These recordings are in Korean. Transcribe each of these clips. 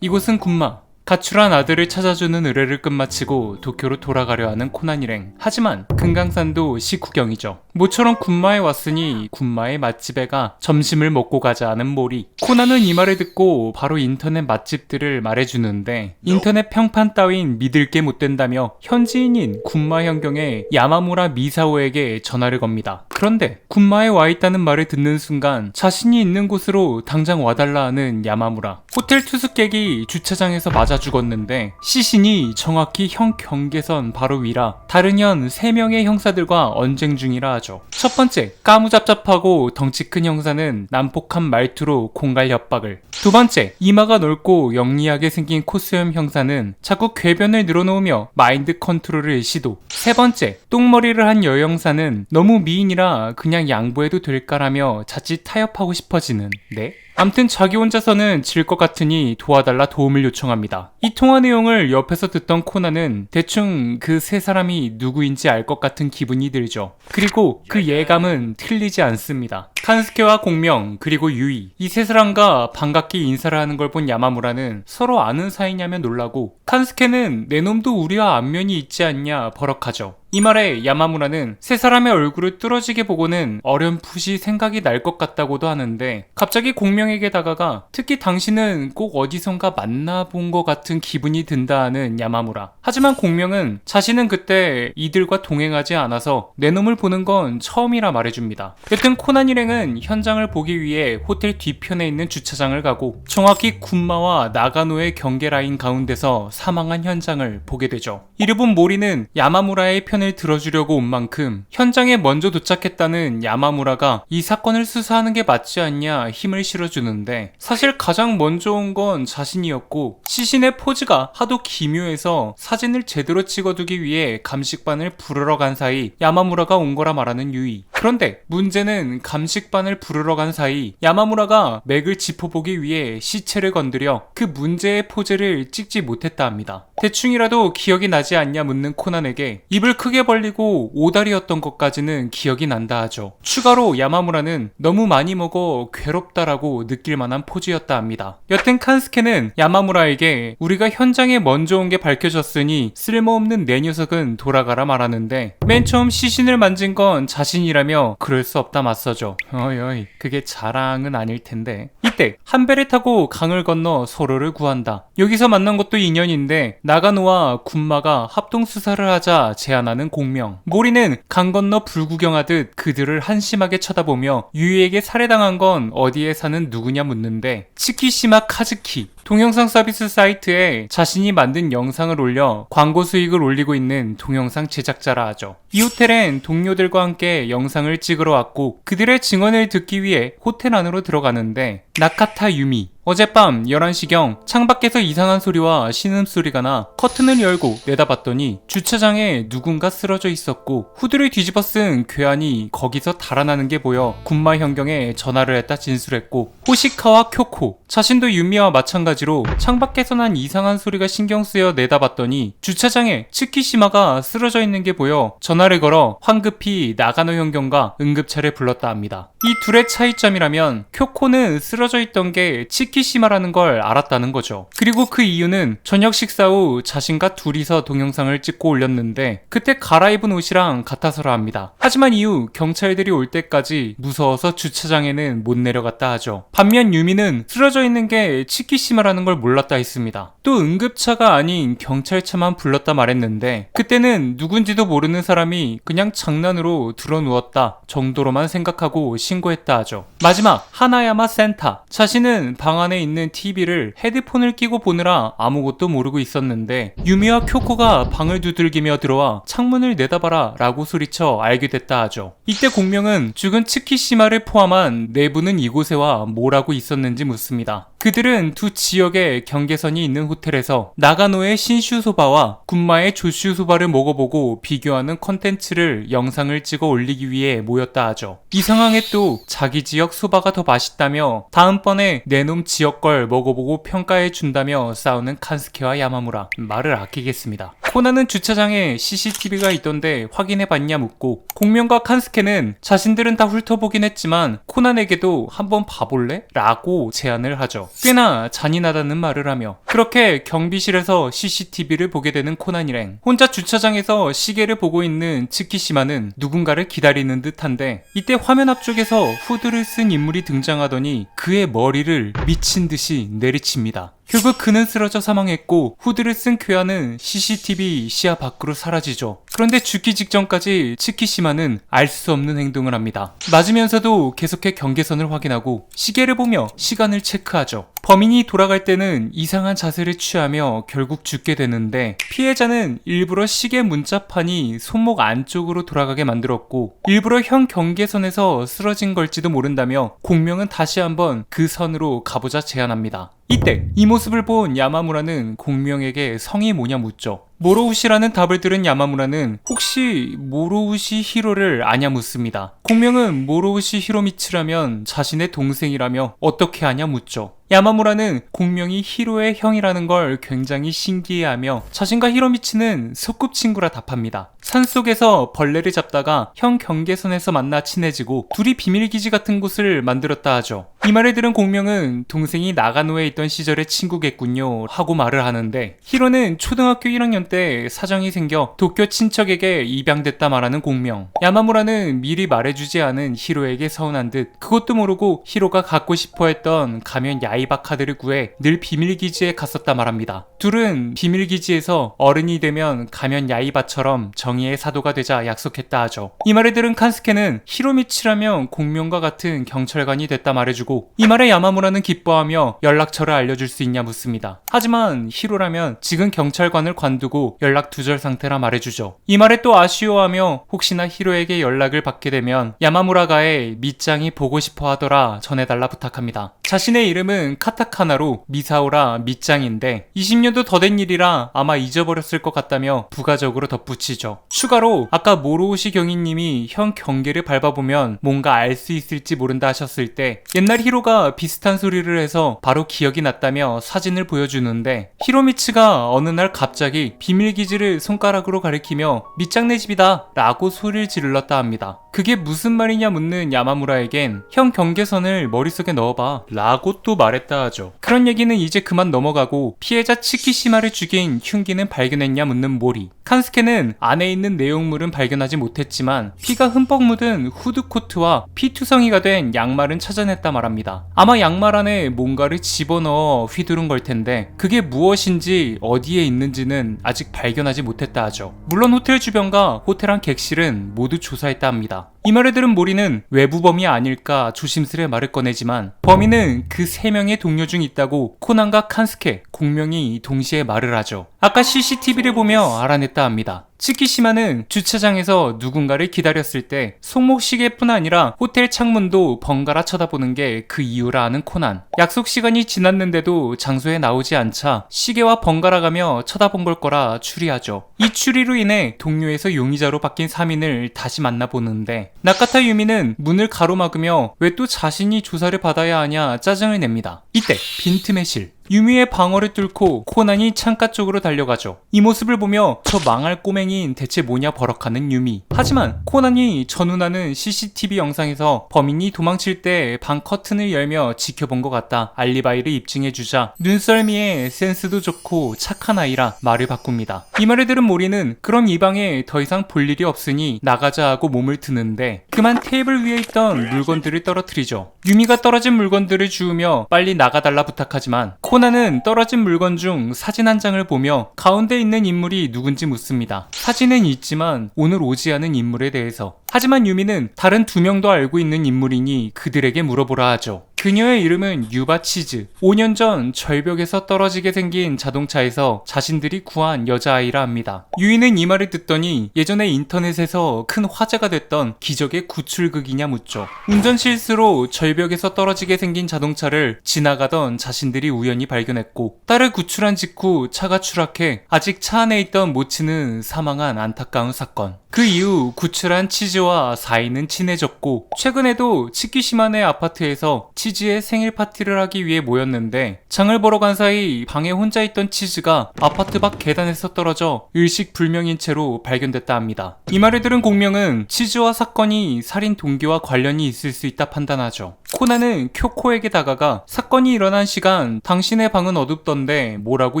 이곳은 군마. 가출한 아들을 찾아주는 의뢰를 끝마치고 도쿄로 돌아가려 하는 코난 일행. 하지만 금강산도 시구경이죠. 모처럼 군마에 왔으니 군마의 맛집에 가 점심을 먹고 가자 하는 몰이. 코난은 이 말을 듣고 바로 인터넷 맛집들을 말해주는데 인터넷 평판 따윈 믿을 게 못 된다며 현지인인 군마 현경의 야마무라 미사오에게 전화를 겁니다. 그런데 군마에 와 있다는 말을 듣는 순간 자신이 있는 곳으로 당장 와달라 하는 야마무라. 호텔 투숙객이 주차장에서 맞아 죽었는데 시신이 정확히 형 경계선 바로 위라 다른 현 3명의 형사들과 언쟁 중이라 하죠. 첫 번째, 까무잡잡하고 덩치 큰 형사는 난폭한 말투로 공갈 협박을. 두 번째, 이마가 넓고 영리하게 생긴 코스염 형사는 자꾸 궤변을 늘어놓으며 마인드 컨트롤을 시도. 세 번째, 똥머리를 한 여형사는 너무 미인이라 그냥 양보해도 될까라며 자칫 타협하고 싶어지는. 네? 암튼 자기 혼자서는 질 것 같으니 도와달라 도움을 요청합니다. 이 통화 내용을 옆에서 듣던 코난은 대충 그 세 사람이 누구인지 알 것 같은 기분이 들죠. 그리고 그 예감은 틀리지 않습니다. 칸스케와 공명 그리고 유이, 이 세 사람과 반갑게 인사를 하는 걸 본 야마무라는 서로 아는 사이냐며 놀라고, 칸스케는 내 놈도 우리와 안면이 있지 않냐 버럭하죠. 이 말에 야마무라는 세 사람의 얼굴을 뚫어지게 보고는 어렴풋이 생각이 날 것 같다고도 하는데, 갑자기 공명에게 다가가 특히 당신은 꼭 어디선가 만나본 것 같은 기분이 든다 하는 야마무라. 하지만 공명은 자신은 그때 이들과 동행하지 않아서 내 놈을 보는 건 처음이라 말해줍니다. 여튼 코난 일행은 현장을 보기 위해 호텔 뒤편에 있는 주차장을 가고 정확히 군마와 나가노의 경계 라인 가운데서 사망한 현장을 보게 되죠. 이를 본 모리는 야마무라의 편을 들어주려고 온 만큼 현장에 먼저 도착했다는 야마무라가 이 사건을 수사하는 게 맞지 않냐 힘을 실어주는데, 사실 가장 먼저 온 건 자신이었고 시신의 포즈가 하도 기묘해서 사진을 제대로 찍어두기 위해 감식반을 부르러 간 사이 야마무라가 온 거라 말하는 유이. 그런데 문제는 감식반을 부르러 간 사이 야마무라가 맥을 짚어보기 위해 시체를 건드려 그 문제의 포즈를 찍지 못했다 합니다. 대충이라도 기억이 나지 않냐 묻는 코난에게 입을 크게 벌리고 오다리였던 것까지는 기억이 난다 하죠. 추가로 야마무라는 너무 많이 먹어 괴롭다라고 느낄 만한 포즈였다 합니다. 여튼 칸스케는 야마무라에게 우리가 현장에 먼저 온 게 밝혀졌으니 쓸모없는 내 녀석은 돌아가라 말하는데, 맨 처음 시신을 만진 건 자신이라며 그럴 수 없다 맞서죠. 어이 그게 자랑은 아닐 텐데. 이때 한 배를 타고 강을 건너 서로를 구한다. 여기서 만난 것도 인연인데 나가노와 군마가 합동 수사를 하자 제안하는 공명. 모리는 강 건너 불구경하듯 그들을 한심하게 쳐다보며 유이에게 살해당한 건 어디에 사는 누구냐 묻는데, 치키시마 카즈키, 동영상 서비스 사이트에 자신이 만든 영상을 올려 광고 수익을 올리고 있는 동영상 제작자라 하죠. 이 호텔엔 동료들과 함께 영상을 찍으러 왔고 그들의 증언을 듣기 위해 호텔 안으로 들어가는데, 나카타 유미. 어젯밤 11시경 창밖에서 이상한 소리와 신음소리가 나 커튼을 열고 내다봤더니 주차장에 누군가 쓰러져 있었고 후드를 뒤집어 쓴 괴한이 거기서 달아나는 게 보여 군마 현경에 전화를 했다 진술했고, 호시카와 쿄코 자신도 유미와 마찬가지로 창밖에서 난 이상한 소리가 신경 쓰여 내다봤더니 주차장에 츠키시마가 쓰러져 있는 게 보여 전화를 걸어 황급히 나가노 현경과 응급차를 불렀다 합니다. 이 둘의 차이점이라면 쿄코는 쓰러져 있던 게 치키시마라는 걸 알았다는 거죠. 그리고 그 이유는 저녁 식사 후 자신과 둘이서 동영상을 찍고 올렸는데 그때 갈아입은 옷이랑 같아서라 합니다. 하지만 이후 경찰들이 올 때까지 무서워서 주차장에는 못 내려갔다 하죠. 반면 유미는 쓰러져 있는 게 치키시마라는 걸 몰랐다 했습니다. 또 응급차가 아닌 경찰차만 불렀다 말했는데 그때는 누군지도 모르는 사람이 그냥 장난으로 들어누웠다 정도로만 생각하고 신고했다 하죠. 마지막 하나야마 센타. 자신은 방 안에 있는 TV를 헤드폰을 끼고 보느라 아무것도 모르고 있었는데 유미와 쿄코가 방을 두들기며 들어와 창문을 내다봐라 라고 소리쳐 알게 됐다 하죠. 이때 공명은 죽은 츠키시마를 포함한 내부는 이곳에 와 뭘 하고 있었는지 묻습니다. 그들은 두 지역의 경계선이 있는 호텔에서 나가노의 신슈소바와 군마의 조슈소바를 먹어보고 비교하는 컨텐츠를 영상을 찍어 올리기 위해 모였다 하죠. 이 상황에 또 자기 지역 소바가 더 맛있다며 다음번에 내 놈 지역 걸 먹어보고 평가해준다며 싸우는 칸스케와 야마무라. 말을 아끼겠습니다. 코나는 주차장에 CCTV가 있던데 확인해봤냐 묻고, 공명과 칸스케는 자신들은 다 훑어보긴 했지만 코난에게도 한번 봐볼래? 라고 제안을 하죠. 하죠. 꽤나 잔인하다는 말을 하며 그렇게 경비실에서 CCTV를 보게 되는 코난 일행. 혼자 주차장에서 시계를 보고 있는 츠키시마는 누군가를 기다리는 듯한데 이때 화면 앞쪽에서 후드를 쓴 인물이 등장하더니 그의 머리를 미친 듯이 내리칩니다. 결국 그는 쓰러져 사망했고 후드를 쓴 쾌아는 CCTV 시야 밖으로 사라지죠. 그런데 죽기 직전까지 츠키시마는 알 수 없는 행동을 합니다. 맞으면서도 계속해 경계선을 확인하고 시계를 보며 시간을 체크하죠. 범인이 돌아갈 때는 이상한 자세를 취하며 결국 죽게 되는데 피해자는 일부러 시계 문자판이 손목 안쪽으로 돌아가게 만들었고 일부러 형 경계선에서 쓰러진 걸지도 모른다며 공명은 다시 한번 그 선으로 가보자 제안합니다. 이때 이 모습을 본 야마무라는 공명에게 성이 뭐냐 묻죠. 모로우시라는 답을 들은 야마무라는 혹시 모로우시 히로를 아냐 묻습니다. 공명은 모로우시 히로미츠라면 자신의 동생이라며 어떻게 아냐 묻죠. 야마무라는 공명이 히로의 형이라는 걸 굉장히 신기해하며 자신과 히로미츠는 소꿉친구라 답합니다. 산속에서 벌레를 잡다가 형 경계선에서 만나 친해지고 둘이 비밀기지 같은 곳을 만들었다 하죠. 이 말을 들은 공명은 동생이 나가노에 있던 시절의 친구겠군요 하고 말을 하는데 히로는 초등학교 1학년 때 사정이 생겨 도쿄 친척에게 입양됐다 말하는 공명. 야마무라는 미리 말해주지 않은 히로에게 서운한 듯 그것도 모르고 히로가 갖고 싶어했던 가면 야이바 카드를 구해 늘 비밀기지에 갔었다 말합니다. 둘은 비밀기지에서 어른이 되면 가면 야이바처럼 정의의 사도가 되자 약속했다 하죠. 이 말을 들은 칸스케는 히로미치라면 공명과 같은 경찰관이 됐다 말해주고 이 말에 야마무라는 기뻐하며 연락처를 알려줄 수 있냐 묻습니다. 하지만 히로라면 지금 경찰관을 관두고 연락 두절 상태라 말해주죠. 이 말에 또 아쉬워하며 혹시나 히로에게 연락을 받게 되면 야마무라가의 밑장이 보고 싶어 하더라 전해달라 부탁합니다. 자신의 이름은 카타카나로 미사오라 밑장인데 20년도 더 된 일이라 아마 잊어버렸을 것 같다며 부가적으로 덧붙이죠. 추가로 아까 모로우시 경위님이 형 경계를 밟아보면 뭔가 알 수 있을지 모른다 하셨을 때 옛날 히로가 비슷한 소리를 해서 바로 기억이 났다며 사진을 보여주는데 히로미츠가 어느 날 갑자기 비밀기지를 손가락으로 가리키며 밑장내 집이다 라고 소리를 지르렀다 합니다. 그게 무슨 말이냐 묻는 야마무라에겐 형 경계선을 머릿속에 넣어봐 라고 또 말했다 하죠. 그런 얘기는 이제 그만 넘어가고 피해자 츠키시마를 죽인 흉기는 발견했냐 묻는 모리. 칸스케는 안에 있는 내용물은 발견하지 못했지만 피가 흠뻑 묻은 후드코트와 피투성이가 된 양말은 찾아냈다 말합니다. 아마 양말 안에 뭔가를 집어넣어 휘두른 걸 텐데 그게 무엇인지 어디에 있는지는 아직 발견하지 못했다 하죠. 물론 호텔 주변과 호텔 안 객실은 모두 조사했다 합니다. 이 말을 들은 모리는 외부범이 아닐까 조심스레 말을 꺼내지만 범인은 그 3명의 동료 중 있다고 코난과 칸스케, 공명이 동시에 말을 하죠. 아까 CCTV를 보며 알아냈다 합니다. 츠키시마는 주차장에서 누군가를 기다렸을 때 손목시계뿐 아니라 호텔 창문도 번갈아 쳐다보는 게 그 이유라 아는 코난. 약속 시간이 지났는데도 장소에 나오지 않자 시계와 번갈아가며 쳐다본 걸 거라 추리하죠. 이 추리로 인해 동료에서 용의자로 바뀐 3인을 다시 만나보는데 나카타 유미는 문을 가로막으며 왜 또 자신이 조사를 받아야 하냐 짜증을 냅니다. 이때 빈틈의 실. 유미의 방어를 뚫고 코난이 창가 쪽으로 달려가죠. 이 모습을 보며 저 망할 꼬맹이인 대체 뭐냐 버럭하는 유미. 하지만 코난이 전운하는 CCTV 영상에서 범인이 도망칠 때 방 커튼을 열며 지켜본 것 같다 알리바이를 입증해주자 눈썰미에 센스도 좋고 착한 아이라 말을 바꿉니다. 이 말을 들은 모리는 그럼 이 방에 더 이상 볼 일이 없으니 나가자 하고 몸을 드는데 그만 테이블 위에 있던 물건들을 떨어뜨리죠. 유미가 떨어진 물건들을 주우며 빨리 나가달라 부탁하지만 코난은 떨어진 물건 중 사진 한 장을 보며 가운데 있는 인물이 누군지 묻습니다. 사진은 있지만 오늘 오지 않은 인물에 대해서. 하지만 유미는 다른 2명도 알고 있는 인물이니 그들에게 물어보라 하죠. 그녀의 이름은 유바치즈. 5년 전 절벽에서 떨어지게 생긴 자동차에서 자신들이 구한 여자아이라 합니다. 유이는 이 말을 듣더니 예전에 인터넷에서 큰 화제가 됐던 기적의 구출극이냐 묻죠. 운전 실수로 절벽에서 떨어지게 생긴 자동차를 지나가던 자신들이 우연히 발견했고 딸을 구출한 직후 차가 추락해 아직 차 안에 있던 모치는 사망한 안타까운 사건. 그 이후 구출한 치즈와 사이는 친해졌고 최근에도 치키시마네 아파트에서 치즈의 생일 파티를 하기 위해 모였는데 장을 보러 간 사이 방에 혼자 있던 치즈가 아파트 밖 계단에서 떨어져 의식불명인 채로 발견됐다 합니다. 이 말을 들은 공명은 치즈와 사건이 살인 동기와 관련이 있을 수 있다 판단하죠. 코나는 쿄코에게 다가가 사건이 일어난 시간 당신의 방은 어둡던데 뭐라고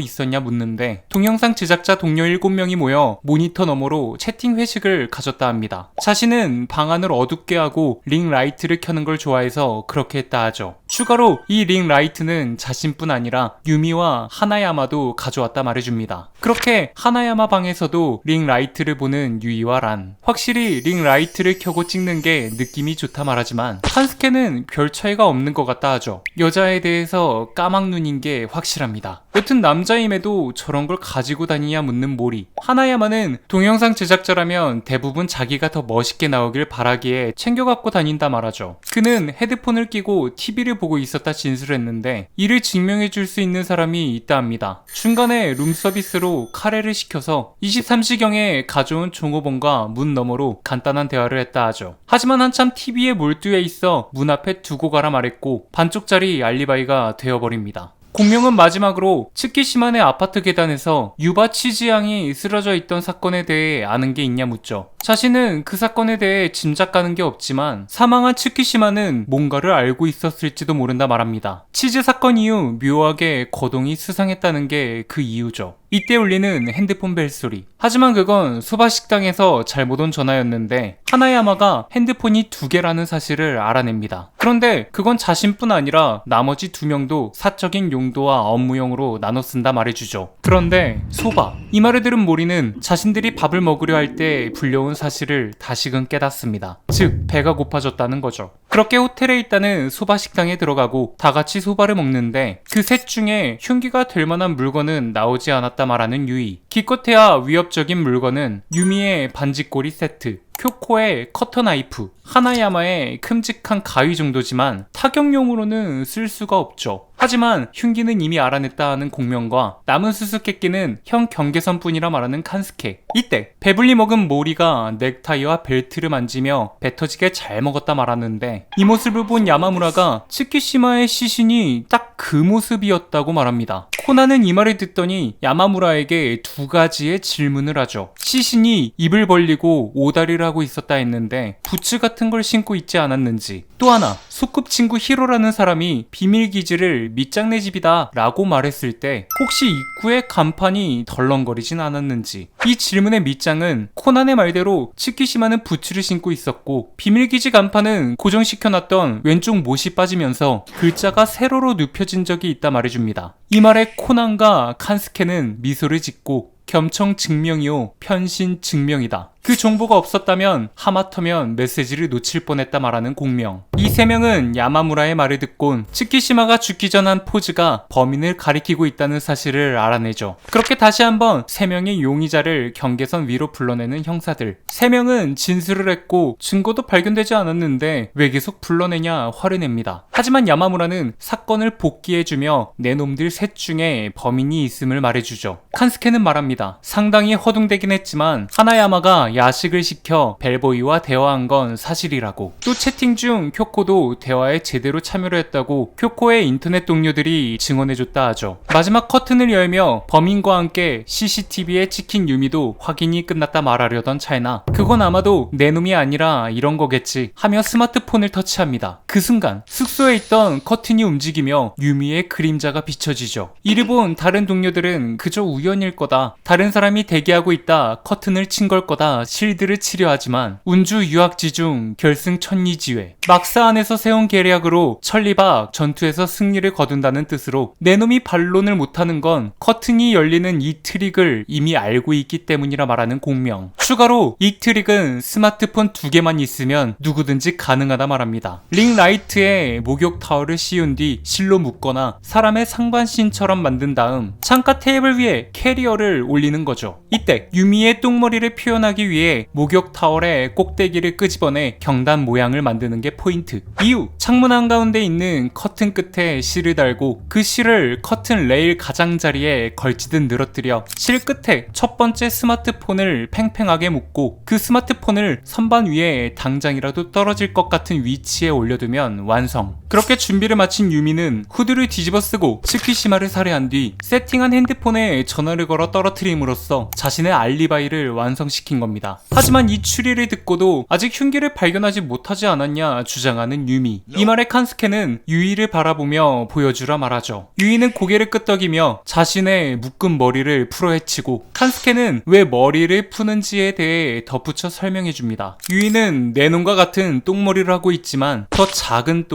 있었냐 묻는데 동영상 제작자 동료 7명이 모여 모니터 너머로 채팅 회식을 가졌다 합니다. 자신은 방 안을 어둡게 하고 링 라이트를 켜는 걸 좋아해서 그렇게 했다 하죠. 추가로 이 링 라이트는 자신뿐 아니라 유미와 하나야마도 가져왔다 말해줍니다. 그렇게 하나야마 방에서도 링 라이트를 보는 유이와 란. 확실히 링 라이트를 켜고 찍는 게 느낌이 좋다 말하지만 칸스케는 별 차이가 없는 것 같다 하죠. 여자에 대해서 까막눈인 게 확실합니다. 여튼 남자임에도 저런 걸 가지고 다니냐 묻는 모리. 하나야마는 동영상 제작자라면 대부분 자기가 더 멋있게 나오길 바라기에 챙겨 갖고 다닌다 말하죠. 그는 헤드폰을 끼고 TV를 보고 있었다 진술했는데 이를 증명해 줄 수 있는 사람이 있다 합니다. 중간에 룸서비스로 카레를 시켜서 23시경에 가져온 종업원과 문 너머로 간단한 대화를 했다 하죠. 하지만 한참 TV에 몰두해 있어 문 앞에 두고 가라 말했고 반쪽짜리 알리바이가 되어버립니다. 공명은 마지막으로 츠키시마네 아파트 계단에서 유바 치즈 양이 쓰러져 있던 사건에 대해 아는 게 있냐 묻죠. 자신은 그 사건에 대해 짐작가는 게 없지만 사망한 츠키시마는 뭔가를 알고 있었을지도 모른다 말합니다. 치즈 사건 이후 묘하게 거동이 수상했다는 게 그 이유죠. 이때 울리는 핸드폰 벨소리. 하지만 그건 소바식당에서 잘못 온 전화였는데 하나야마가 핸드폰이 2개라는 사실을 알아냅니다. 그런데 그건 자신뿐 아니라 나머지 2명도 사적인 용도와 업무용으로 나눠 쓴다 말해주죠. 그런데 소바. 이 말을 들은 모리는 자신들이 밥을 먹으려 할 때 불려온 사실을 다시금 깨닫습니다. 즉 배가 고파졌다는 거죠. 그렇게 호텔에 있다는 소바식당에 들어가고 다 같이 소바를 먹는데 그 셋 중에 흉기가 될 만한 물건은 나오지 않았다 말하는 유이. 기껏해야 위협적인 물건은 유미의 반지꼬리 세트, 쿄코의 커터 나이프, 하나야마의 큼직한 가위 정도지만 타격용으로는 쓸 수가 없죠. 하지만 흉기는 이미 알아냈다 하는 공명과 남은 수수께끼는 형 경계선뿐이라 말하는 칸스케. 이때 배불리 먹은 모리가 넥타이와 벨트를 만지며 배 터지게 잘 먹었다 말하는데 이 모습을 본 야마무라가 츠키시마의 시신이 딱 그 모습이었다고 말합니다. 코나는 이 말을 듣더니 야마무라에게 2가지의 질문을 하죠. 시신이 입을 벌리고 오다리를 하고 있었다 했는데 부츠 같은 걸 신고 있지 않았는지, 또 하나 소꿉친구 히로라는 사람이 비밀기지를 밑장내 집이다 라고 말했을 때 혹시 입구에 간판이 덜렁거리진 않았는지. 이 질문의 밑장은 코난의 말대로 츠키시마는 부츠를 신고 있었고 비밀기지 간판은 고정시켜놨던 왼쪽 못이 빠지면서 글자가 세로로 눕혀진 적이 있다 말해줍니다. 이 말에 코난과 칸스케는 미소를 짓고 겸청 증명이요 편신 증명이다. 그 정보가 없었다면 하마터면 메시지를 놓칠 뻔했다 말하는 공명. 이 3명은 야마무라의 말을 듣곤 츠키시마가 죽기 전 한 포즈가 범인을 가리키고 있다는 사실을 알아내죠. 그렇게 다시 한번 3명의 용의자를 경계선 위로 불러내는 형사들. 3명은 진술을 했고 증거도 발견되지 않았는데 왜 계속 불러내냐 화를 냅니다. 하지만 야마무라는 사건을 복귀해주며 내 놈들 셋 중에 범인이 있음을 말해주죠. 칸스케는 말합니다. 상당히 허둥대긴 했지만 하나야마가 야식을 시켜 벨보이와 대화한 건 사실이라고. 또 채팅 중 쿄코도 대화에 제대로 참여를 했다고 쿄코의 인터넷 동료들이 증언해줬다 하죠. 마지막 커튼을 열며 범인과 함께 CCTV에 찍힌 유미도 확인이 끝났다 말하려던 차이나 그건 아마도 내 놈이 아니라 이런 거겠지 하며 스마트폰을 터치합니다. 그 순간 숙소에 있던 커튼이 움직이며 유미의 그림자가 비춰지죠. 이를 본 다른 동료들은 그저 우연일 거다, 다른 사람이 대기하고 있다, 커튼을 친 걸 거다 실드를 치려 하지만 운주 유학지 중 결승 천리지회 막사 안에서 세운 계략으로 천리박 전투에서 승리를 거둔다는 뜻으로 내 놈이 반론을 못하는 건 커튼이 열리는 이 트릭을 이미 알고 있기 때문이라 말하는 공명. 추가로 이 트릭은 스마트폰 2개만 있으면 누구든지 가능하다 말합니다. 링 라이트에 목욕 타월을 씌운 뒤 실로 묶거나 사람의 상반신처럼 만든 다음 창가 테이블 위에 캐리어를 올리는 거죠. 이때 유미의 똥머리를 표현하기 위해 목욕 타월의 꼭대기를 끄집어내 경단 모양을 만드는 게 포인트. 이후 창문 한가운데 있는 커튼 끝에 실을 달고 그 실을 커튼 레일 가장자리에 걸치듯 늘어뜨려 실 끝에 첫 번째 스마트폰을 팽팽하게 단단하게 묶고 그 스마트폰을 선반 위에 당장이라도 떨어질 것 같은 위치에 올려두면 완성. 그렇게 준비를 마친 유미는 후드를 뒤집어 쓰고 츠키시마를 살해한 뒤 세팅한 핸드폰에 전화를 걸어 떨어뜨림으로써 자신의 알리바이를 완성시킨 겁니다. 하지만 이 추리를 듣고도 아직 흉기를 발견하지 못하지 않았냐 주장하는 유미. 이 말에 칸스케는 유이를 바라보며 보여주라 말하죠. 유이는 고개를 끄덕이며 자신의 묶은 머리를 풀어헤치고 칸스케는 왜 머리를 푸는지에 대해 덧붙여 설명해줍니다. 유이는 내 놈과 같은 똥머리를 하고 있지만 더 작은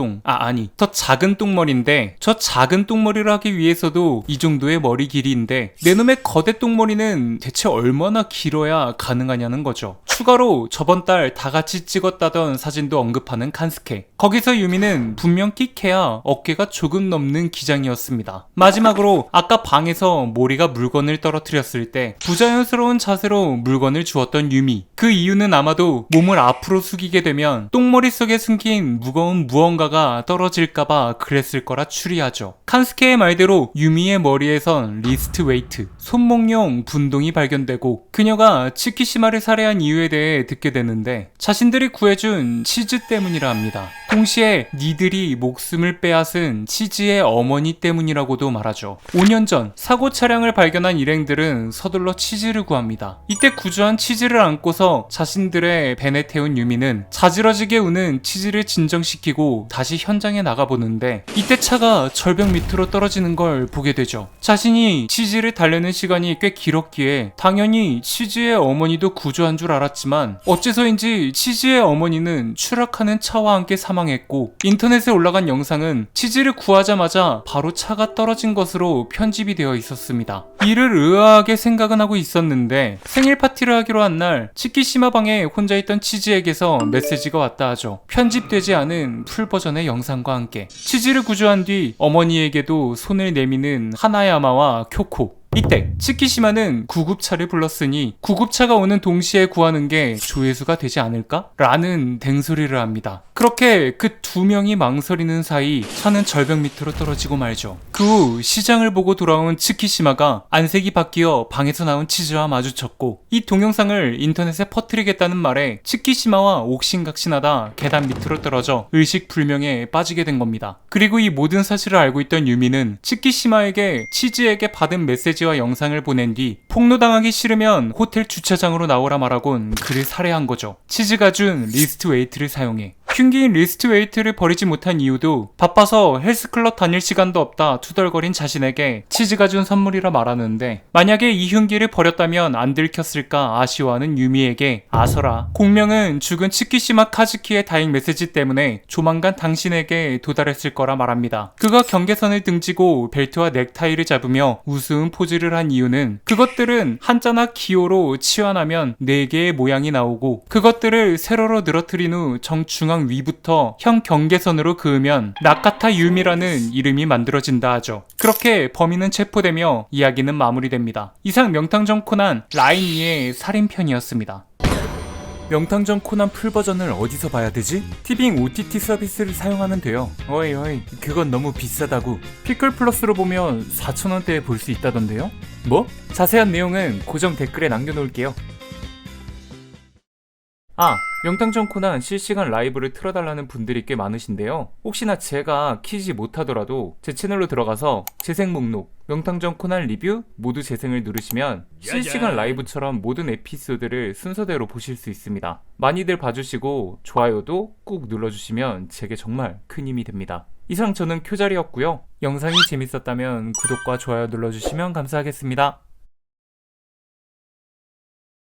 똥머리인데 저 작은 똥머리를 하기 위해서도 이 정도의 머리 길이인데 내 놈의 거대 똥머리는 대체 얼마나 길어야 가능하냐는 거죠. 추가로 저번 달 다 같이 찍었다던 사진도 언급하는 칸스케. 거기서 유미는 분명 끼케야 어깨가 조금 넘는 기장이었습니다. 마지막으로 아까 방에서 모리가 물건을 떨어뜨렸을 때 부자연스러운 자세로 물건을 주었던 유미. 그 이유는 아마도 몸을 앞으로 숙이게 되면 똥머리 속에 숨긴 무거운 무언가가 떨어질까봐 그랬을 거라 추리하죠. 칸스케의 말대로 유미의 머리에선 리스트 웨이트, 손목용 분동이 발견되고 그녀가 츠키시마를 살해한 이유에 대해 듣게 되는데 자신들이 구해준 치즈 때문이라 합니다. 동시에 니들이 목숨을 빼앗은 치즈의 어머니 때문이라고도 말하죠. 5년 전 사고 차량을 발견한 일행들은 서둘러 치즈를 구합니다. 이때 구조한 치즈를 안고서 자신들의 벤에 태운 유미는 자지러지게 우는 치즈를 진정시키고 다시 현장에 나가보는데 이때 차가 절벽 밑으로 떨어지는 걸 보게 되죠. 자신이 치즈를 달래는 시간이 꽤 길었기에 당연히 치즈의 어머니도 구조한 줄 알았지만 어째서인지 치즈의 어머니는 추락하는 차와 함께 사망했고 인터넷에 올라간 영상은 치즈를 구하자마자 바로 차가 떨어진 것으로 편집이 되어 있었습니다. 이를 의아하게 생각은 하고 있었는데 생일 파티를 하기로 한 날 츠키시마 방에 혼자 있던 치즈에게서 메시지가 왔다 하죠. 편집되지 않은 풀 버전의 영상과 함께. 치즈를 구조한 뒤 어머니에게도 손을 내미는 하나야마와 쿄코. 이때 츠키시마는 구급차를 불렀으니 구급차가 오는 동시에 구하는 게 조회수가 되지 않을까? 라는 댕소리를 합니다. 그렇게 그 두 명이 망설이는 사이 차는 절벽 밑으로 떨어지고 말죠. 그 후 시장을 보고 돌아온 츠키시마가 안색이 바뀌어 방에서 나온 치즈와 마주쳤고 이 동영상을 인터넷에 퍼뜨리겠다는 말에 츠키시마와 옥신각신하다 계단 밑으로 떨어져 의식불명에 빠지게 된 겁니다. 그리고 이 모든 사실을 알고 있던 유미는 츠키시마에게 치즈에게 받은 메시지와 영상을 보낸 뒤 폭로당하기 싫으면 호텔 주차장으로 나오라 말하곤 그를 살해한 거죠. 치즈가 준 리스트 웨이트를 사용해. 흉기인 리스트 웨이트를 버리지 못한 이유도 바빠서 헬스클럽 다닐 시간도 없다 투덜거린 자신에게 치즈가 준 선물이라 말하는데 만약에 이 흉기를 버렸다면 안 들켰을까 아쉬워하는 유미에게 아서라. 공명은 죽은 츠키시마 카즈키의 다행 메시지 때문에 조만간 당신에게 도달했을 거라 말합니다. 그가 경계선을 등지고 벨트와 넥타이를 잡으며 우스운 포즈를 한 이유는 그것들은 한자나 기호로 치환하면 4개의 모양이 나오고 그것들을 세로로 늘어뜨린 후 정중앙 위부터 형 경계선으로 그으면 나카타 유미라는 이름이 만들어진다 하죠. 그렇게 범인은 체포되며 이야기는 마무리됩니다. 이상 명탐정 코난 라인 2의 살인편이었습니다. 명탐정 코난 풀버전을 어디서 봐야 되지? 티빙 OTT 서비스를 사용하면 돼요. 어이 그건 너무 비싸다고. 피클 플러스로 보면 4,000원대에 볼 수 있다던데요? 뭐? 자세한 내용은 고정 댓글에 남겨놓을게요. 명탐정 코난 실시간 라이브를 틀어달라는 분들이 꽤 많으신데요. 혹시나 제가 키지 못하더라도 제 채널로 들어가서 재생 목록 명탐정 코난 리뷰 모두 재생을 누르시면 실시간 라이브처럼 모든 에피소드를 순서대로 보실 수 있습니다. 많이들 봐주시고 좋아요도 꾹 눌러주시면 제게 정말 큰 힘이 됩니다. 이상 저는 쿄자리였고요. 영상이 재밌었다면 구독과 좋아요 눌러주시면 감사하겠습니다.